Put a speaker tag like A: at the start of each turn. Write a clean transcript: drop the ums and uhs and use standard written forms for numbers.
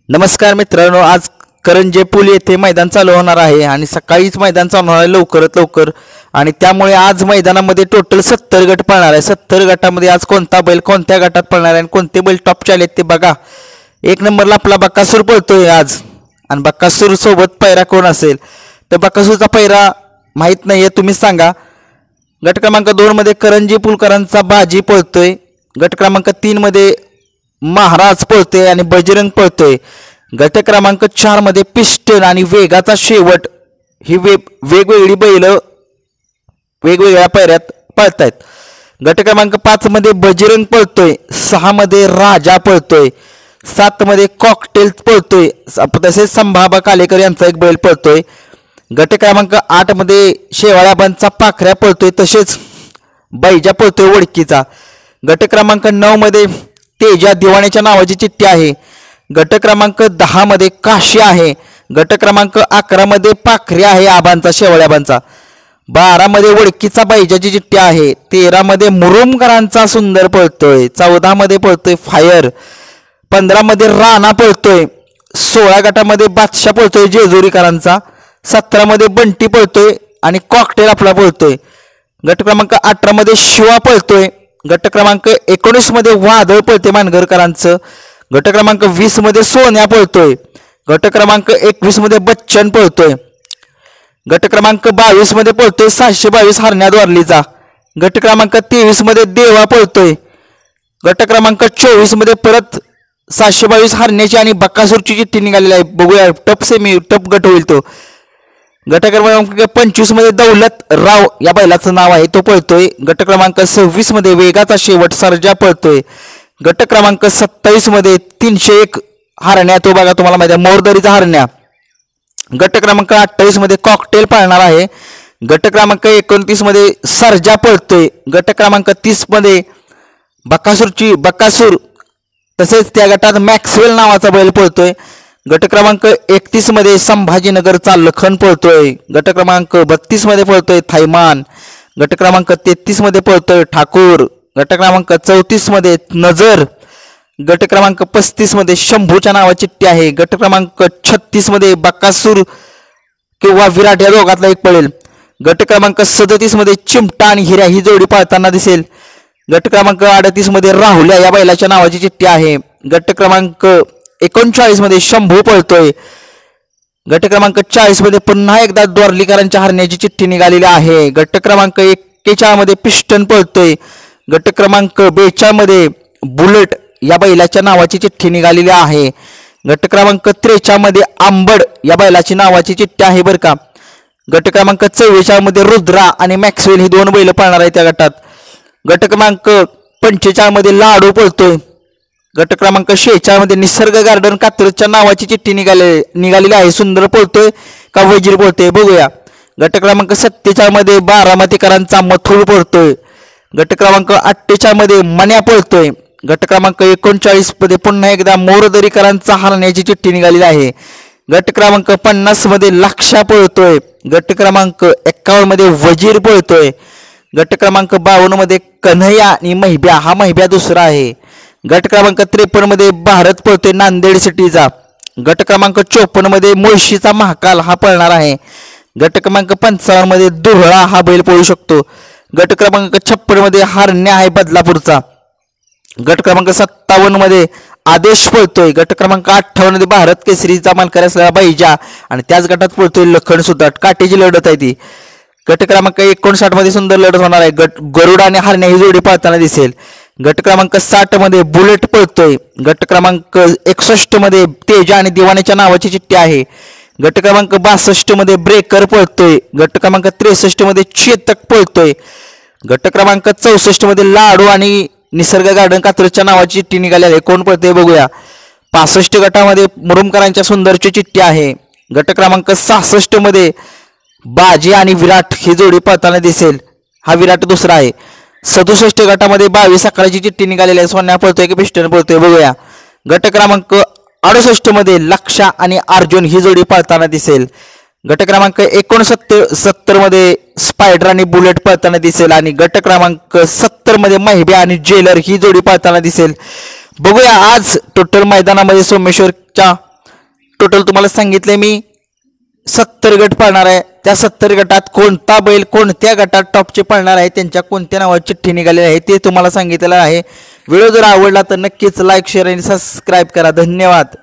A: नमस्कार मित्रांनो, आज करंजे पूल येथे मैदान चालू होणार आहे आणि सकाळीच मैदान चालू होणार आहे लवकरात लवकर. आणि त्यामुळे आज मैदानामध्ये टोटल 70 गट पळणार आहे. 70 गटामध्ये आज कोणता बैल कोणत्या गटात पळणार आहे आणि कोणते बैल टॉपचे आले ते बघा. एक नंबरला आपला बकासूर पळतोय आज आणि बकासूर सोबत पैरा कोण असेल तर बकासूरचा पैरा माहीत नाही आहे, तुम्हीच सांगा. गट क्रमांक 2 मध्ये करंजी पुलकरांचा बाजी पळतोय. गट क्रमांक 3 मध्ये महाराज पळतोय आणि बजरंग पळतोय. गट क्रमांक 4 मध्ये पिस्टन आणि वेगाचा शेवट ही वेगवेगळी बैल वेगवेगळ्या पैऱ्यात पळतायत. गट क्रमांक 5 मध्ये बजरंग पळतोय. 6 मध्ये राजा पळतोय. 7 मध्ये कॉकटेल पळतोय. तसेच संभाबा कालेकर यांचा एक बैल पळतोय. गट क्रमांक 8 मध्ये शेवाळ्याबांचा पाखऱ्या पळतोय. तसेच बैजा पळतोय वडकीचा. गट क्रमांक 9 मध्ये तेजा दिवाण्याच्या नावाची चिठ्ठी आहे. गट क्रमांक 10 मध्ये काशी आहे. गट क्रमांक 11 मध्ये पाखरे आहे आबांचा शेवळ्याबांचा. 12 मध्ये वडकीचा बैजाची चिठ्ठी आहे. 13 मध्ये मुरुमकरांचा सुंदर पळतोय. 14 मध्ये पळतोय फायर. 15 मध्ये राणा पळतोय. 16 गटामध्ये बादशाह पळतोय जेजुरीकरांचा. 17 मध्ये बंटी पळतोय आणि कॉकटेल आपला पळतोय. गट क्रमांक 18 मध्ये शिवा पळतोय. गट क्रमांक 19 मध्ये वादळ पळते मानगरकरांचं. गट क्रमांक 20 मध्ये सोन्या पळतोय. गट क्रमांक 21 मध्ये बच्चन पळतोय. गट क्रमांक 22 मध्ये पळतोय 722 हरण्यात वारलीचा. गट क्रमांक 23 मध्ये देवा पळतोय. गट क्रमांक 24 मध्ये परत 722 हरण्याची आणि बकासूरची चिठ्ठी निघालेली आहे. बघूया टप गट होईल तो. गट क्रमांक 25 मध्ये दौलत राव या बैलाचं नाव आहे, तो पळतोय. गट क्रमांक 26 मध्ये वेगाचा शेवट सर्जा पळतोय. गट क्रमांक 27 मध्ये 301 हरण्या, तो बघा तुम्हाला माहिती आहे मोरदरीचा हरण्या. गट क्रमांक 28 मध्ये कॉकटेल पाळणार आहे. गट क्रमांक 29 मध्ये सर्जा पळतोय. गट क्रमांक 30 मध्ये बकासूर तसेच त्या गटात मॅक्सवेल नावाचा बैल पळतोय. गट क्रमांक 31 मध्ये संभाजीनगरचा लखन पळतोय. गट क्रमांक 32 मध्ये पळतोय थैमान. गट क्रमांक 33 मध्ये पळतोय ठाकूर. गट क्रमांक 34 मध्ये नजर. गट क्रमांक 35 मध्ये शंभूच्या नावाची चिठ्ठी आहे. गट क्रमांक 36 मध्ये बकासूर किंवा विराट या दोघातला एक पळेल. गट क्रमांक 37 मध्ये चिमटा आणि हिऱ्या ही जोडी पाळताना दिसेल. गट क्रमांक 38 मध्ये राहुल्या या बैलाच्या नावाची चिठ्ठी आहे. गट क्रमांक 39 मध्ये शंभू पळतोय. गट क्रमांक 40 मध्ये पुन्हा एकदा द्वारलीकरांच्या हरण्याची चिठ्ठी निघालेली आहे. गट क्रमांक 41 मध्ये पिस्टन पळतोय. गट क्रमांक 42 मध्ये बुलेट या बैलाच्या नावाची चिठ्ठी निघालेली आहे. गट क्रमांक 43 मध्ये आंबड या बैलाची नावाची चिठ्ठी आहे बरं का. गट क्रमांक 44 मध्ये रुद्रा आणि मॅक्सवेल ही दोन बैल पळणार आहेत त्या गटात. गट क्रमांक 45 मध्ये लाडू पळतोय. गट क्रमांक 46 मध्ये निसर्ग गार्डन कात्रजच्या नावाची चिठ्ठी निघालेली आहे. सुंदर पळतोय का वजीर पळतोय बघूया. गट क्रमांक 47 मध्ये बारामतीकरांचा मथुर पळतोय. गट क्रमांक 48 मध्ये मन्या पळतोय. गट क्रमांक 39 मध्ये पुन्हा एकदा मोरदरीकरांचा हरण्याची चिठ्ठी निघालेली आहे. गट क्रमांक 50 मध्ये लक्षा पळतोय. गट क्रमांक 51 मध्ये वजीर पळतोय. गट क्रमांक 52 मध्ये कन्हैया आणि महिब्या, हा महिब्या दुसरा आहे. गट क्रमांक 53 मध्ये भारत पळतोय नांदेड सिटीचा. गट क्रमांक 54 मध्ये मुळशीचा महाकाल हा पळणार आहे. गट क्रमांक 55 मध्ये दुहळा हा बैल पळू शकतो. गट क्रमांक 56 मध्ये हरण्या आहे बदलापूरचा. गट क्रमांक 57 मध्ये आदेश पळतोय. गट क्रमांक 58 मध्ये भारत केसरीचा मानकरी असलेला बैजा आणि त्याच गटात पळतोय लखन सुद्धा. काटेची लढत आहे ती. गट क्रमांक 59 मध्ये सुंदर लढत होणार आहे. गरुडा आणि हरण्या ही जोडी पळताना दिसेल. गट क्रमांक 60 मध्ये बुलेट पळतोय. गट क्रमांक 61 मध्ये तेजा आणि दिवाण्याच्या नावाची चिठ्ठी आहे. गट क्रमांक 62 मध्ये ब्रेकर पळतोय. गट क्रमांक 63 मध्ये चेतक पळतोय. गट क्रमांक 64 मध्ये लाडू आणि निसर्ग गार्डन कात्रजच्या नावाची चिठ्ठी निघाली आहे. कोण पळतोय बघूया. 65 गटामध्ये मुरुमकरांच्या सुंदरची चिठ्ठी आहे. गट क्रमांक 66 मध्ये बाजी आणि विराट ही जोडी पळताना दिसेल, हा विराट दुसरा आहे. 67 गटामध्ये 22 सकाळची चिठ्ठी निघालेली आहे. सोन्या पळतोय की पिस्टन पळतोय बघूया. गट क्रमांक 68 मध्ये लक्षा आणि अर्जुन ही जोडी पळताना दिसेल. गट क्रमांक 69 मध्ये स्पायडर आणि बुलेट पळताना दिसेल आणि गट क्रमांक 70 मध्ये महिब्या आणि जेलर ही जोडी पळताना दिसेल. बघूया आज टोटल मैदानामध्ये सोमेश्वरच्या टोटल तुम्हाला सांगितले मी 70 गट पळणार आहे. त्या 70 गटात कोणता बैल कोणत्या गटात टॉपचे पळणार आहे, त्यांच्या कोणत्या नावाची चिठ्ठी निघालेली आहे ते तुम्हाला सांगितलेलं आहे. व्हिडिओ जर आवडला तर नक्कीच लाईक शेअर आणि सबस्क्राईब करा. धन्यवाद.